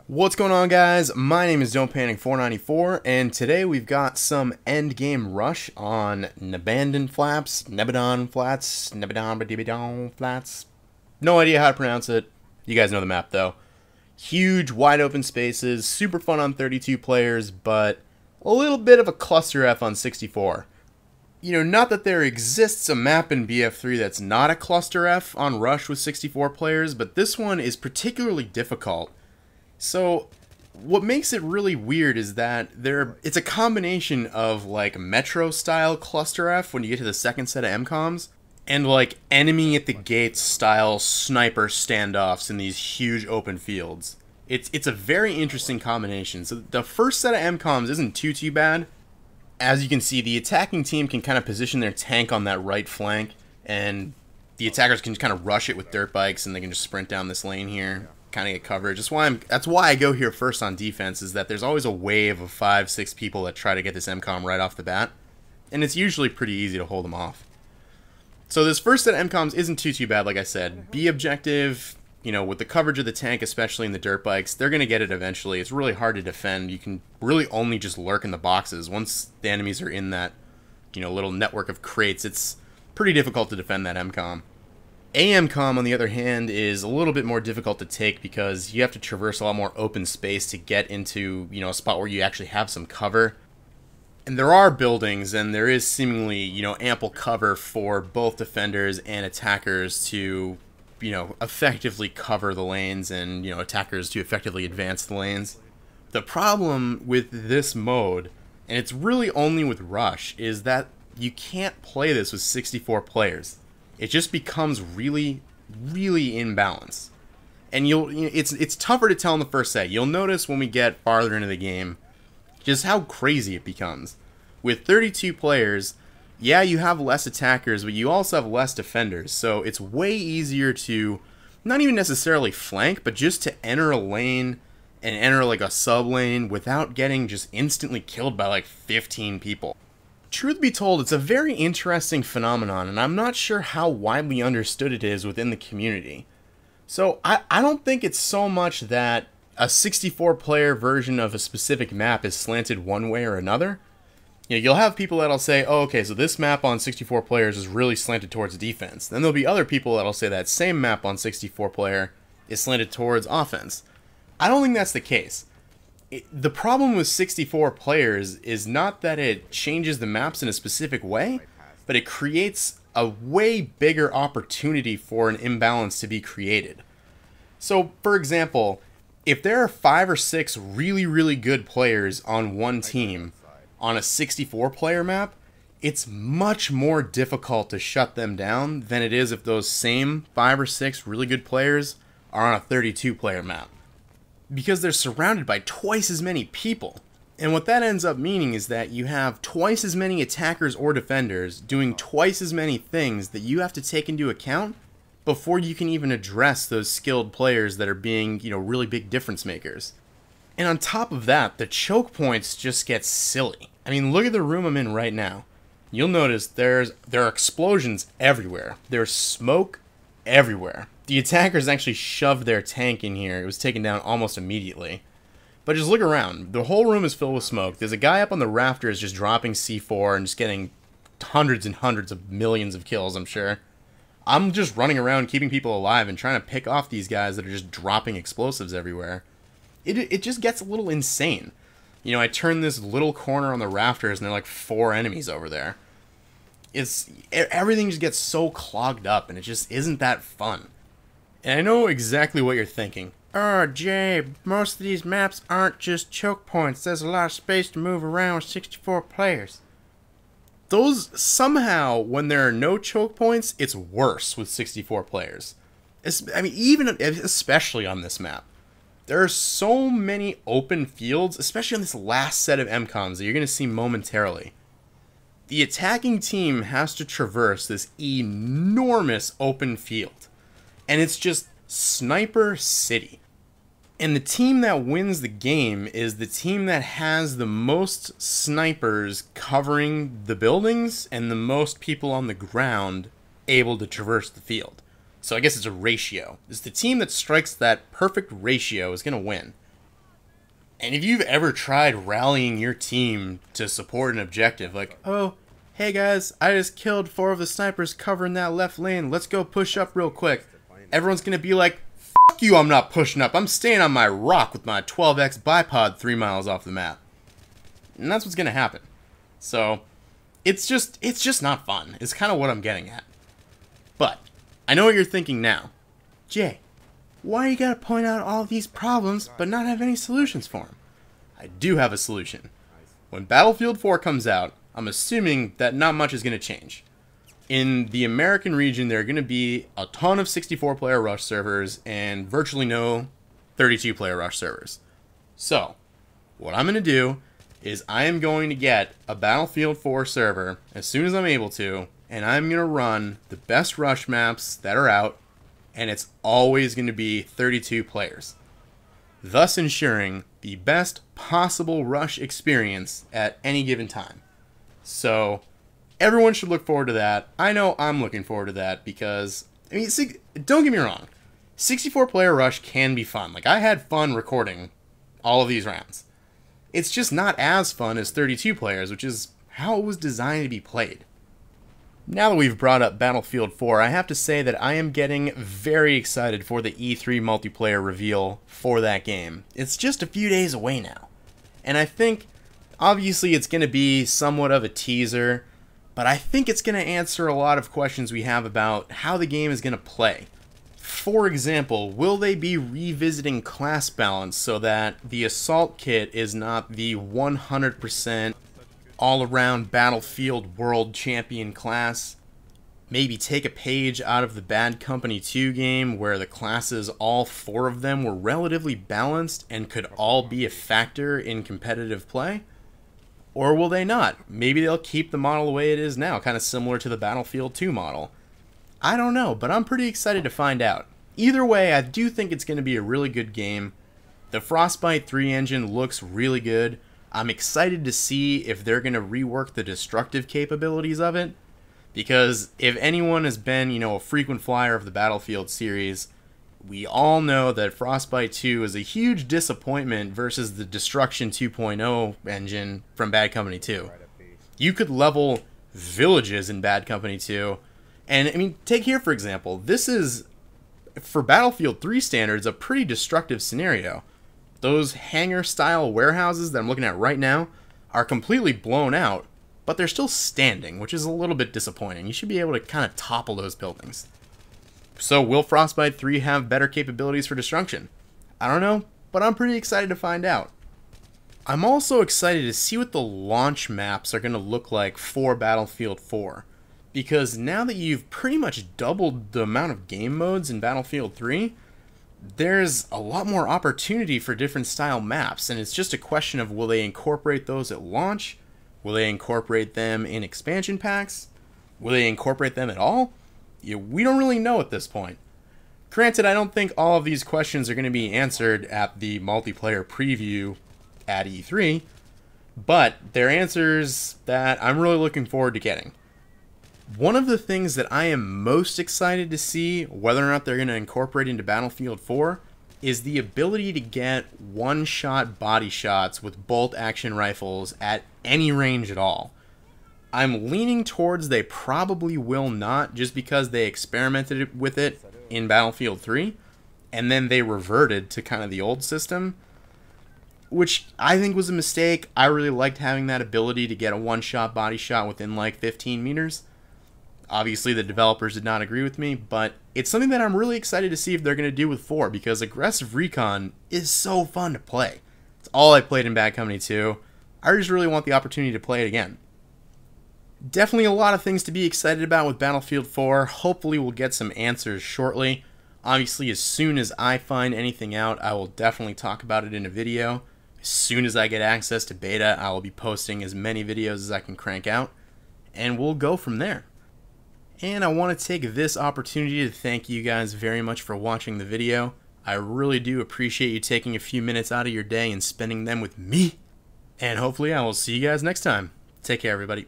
What's going on, guys? My name is Don't Panic 494, and today we've got some endgame rush on Nebandan Flats, Nebandan Flats. No idea how to pronounce it. You guys know the map though. Huge, wide open spaces, super fun on 32 players, but a little bit of a cluster F on 64. You know, not that there exists a map in BF4 that's not a cluster F on Rush with 64 players, but this one is particularly difficult. So, what makes it really weird is that it's a combination of like Metro-style cluster F when you get to the second set of MCOMs, and like enemy at the gates style sniper standoffs in these huge open fields. It's a very interesting combination. So the first set of MCOMs isn't too bad. As you can see, the attacking team can kind of position their tank on that right flank, and the attackers can kind of rush it with dirt bikes, and they can just sprint down this lane here, kind of get coverage. That's why I go here first on defense, is that there's always a wave of 5-6 people that try to get this MCOM right off the bat, and it's usually pretty easy to hold them off. So this first set of MCOMs isn't too bad, like I said. Be objective, you know, with the coverage of the tank, especially in the dirt bikes, they're going to get it eventually. It's really hard to defend. You can really only just lurk in the boxes. Once the enemies are in that, you know, little network of crates, it's pretty difficult to defend that MCOM. AMCOM, on the other hand, is a little bit more difficult to take because you have to traverse a lot more open space to get into, you know, a spot where you actually have some cover. And there are buildings, and there is seemingly, you know, ample cover for both defenders and attackers to, you know, effectively cover the lanes, and, you know, attackers to effectively advance the lanes. The problem with this mode, and it's really only with Rush, is that you can't play this with 64 players. It just becomes really imbalanced. And it's tougher to tell in the first set. You'll notice when we get farther into the game just how crazy it becomes. With 32 players, yeah, you have less attackers, but you also have less defenders. So it's way easier to not even necessarily flank, but just to enter a lane and enter like a sub lane without getting just instantly killed by like 15 people. Truth be told, it's a very interesting phenomenon, and I'm not sure how widely understood it is within the community. So I don't think it's so much that a 64-player version of a specific map is slanted one way or another. You know, you'll have people that'll say, oh, okay, so this map on 64 players is really slanted towards defense. Then there'll be other people that'll say that same map on 64-player is slanted towards offense. I don't think that's the case. The problem with 64 players is not that it changes the maps in a specific way, but it creates a way bigger opportunity for an imbalance to be created. So, for example, if there are 5 or 6 really good players on one team on a 64-player map, it's much more difficult to shut them down than it is if those same 5 or 6 really good players are on a 32-player map. Because they're surrounded by twice as many people. And what that ends up meaning is that you have twice as many attackers or defenders doing twice as many things that you have to take into account before you can even address those skilled players that are being, you know, really big difference makers. And on top of that, the choke points just get silly. I mean, look at the room I'm in right now. You'll notice there are explosions everywhere. There's smoke everywhere. The attackers actually shoved their tank in here. It was taken down almost immediately. But just look around. The whole room is filled with smoke. There's a guy up on the rafters just dropping C4 and just getting hundreds and hundreds of millions of kills, I'm sure. I'm just running around keeping people alive and trying to pick off these guys that are just dropping explosives everywhere. It just gets a little insane. You know, I turn this little corner on the rafters and there are like 4 enemies over there. Everything just gets so clogged up, and it just isn't that fun. And I know exactly what you're thinking. Oh, Jay, most of these maps aren't just choke points. There's a lot of space to move around with 64 players. Those, somehow, when there are no choke points, it's worse with 64 players. I mean, especially on this map. There are so many open fields, especially on this last set of MCOMs that you're going to see momentarily. The attacking team has to traverse this enormous open field. And it's just Sniper City. And the team that wins the game is the team that has the most snipers covering the buildings and the most people on the ground able to traverse the field. So I guess it's a ratio. It's the team that strikes that perfect ratio is going to win. And if you've ever tried rallying your team to support an objective, like, oh, hey guys, I just killed 4 of the snipers covering that left lane, let's go push up real quick. Everyone's gonna be like, fuck you, I'm not pushing up, I'm staying on my rock with my 12x bipod 3 miles off the map. And that's what's gonna happen. So, it's just not fun. It's kind of what I'm getting at. But, I know what you're thinking now. Jay, why you gotta point out all these problems but not have any solutions for them? I do have a solution. When Battlefield 4 comes out, I'm assuming that not much is going to change. In the American region, there are going to be a ton of 64-player Rush servers and virtually no 32-player Rush servers. So, what I'm going to do is I am going to get a Battlefield 4 server as soon as I'm able to, and I'm going to run the best Rush maps that are out, and it's always going to be 32 players, thus ensuring the best possible Rush experience at any given time. So, everyone should look forward to that. I know I'm looking forward to that because, I mean, don't get me wrong, 64-player Rush can be fun. Like, I had fun recording all of these rounds. It's just not as fun as 32 players, which is how it was designed to be played. Now that we've brought up Battlefield 4, I have to say that I am getting very excited for the E3 multiplayer reveal for that game. It's just a few days away now. And I think, obviously it's going to be somewhat of a teaser, but I think it's going to answer a lot of questions we have about how the game is going to play. For example, will they be revisiting class balance so that the Assault Kit is not the 100% all-around Battlefield World Champion class? Maybe take a page out of the Bad Company 2 game where the classes, all 4 of them, were relatively balanced and could all be a factor in competitive play? Or will they not? Maybe they'll keep the model the way it is now, kind of similar to the Battlefield 2 model. I don't know, but I'm pretty excited to find out. Either way, I do think it's going to be a really good game. The Frostbite 3 engine looks really good. I'm excited to see if they're going to rework the destructive capabilities of it, because if anyone has been, a frequent flyer of the Battlefield series, we all know that Frostbite 2 is a huge disappointment versus the Destruction 2.0 engine from Bad Company 2. You could level villages in Bad Company 2, and I mean, take here for example, this is, for Battlefield 3 standards, a pretty destructive scenario. Those hangar-style warehouses that I'm looking at right now are completely blown out, but they're still standing, which is a little bit disappointing. You should be able to kind of topple those buildings. So will Frostbite 3 have better capabilities for destruction? I don't know, but I'm pretty excited to find out. I'm also excited to see what the launch maps are going to look like for Battlefield 4. Because now that you've pretty much doubled the amount of game modes in Battlefield 3, there's a lot more opportunity for different style maps, and it's just a question of will they incorporate those at launch? Will they incorporate them in expansion packs? Will they incorporate them at all? We don't really know at this point. Granted, I don't think all of these questions are going to be answered at the multiplayer preview at E3, but they're answers that I'm really looking forward to getting. One of the things that I am most excited to see, whether or not they're going to incorporate into Battlefield 4, is the ability to get one-shot body shots with bolt-action rifles at any range at all. I'm leaning towards they probably will not, just because they experimented with it in Battlefield 3, and then they reverted to kind of the old system, which I think was a mistake. I really liked having that ability to get a one-shot body shot within like 15 meters. Obviously, the developers did not agree with me, but it's something that I'm really excited to see if they're going to do with 4, because aggressive recon is so fun to play. It's all I played in Bad Company 2. I just really want the opportunity to play it again. Definitely a lot of things to be excited about with Battlefield 4. Hopefully we'll get some answers shortly. Obviously, as soon as I find anything out, I will definitely talk about it in a video. As soon as I get access to beta, I will be posting as many videos as I can crank out, and we'll go from there. And I want to take this opportunity to thank you guys very much for watching the video. I really do appreciate you taking a few minutes out of your day and spending them with me. And hopefully I will see you guys next time. Take care, everybody.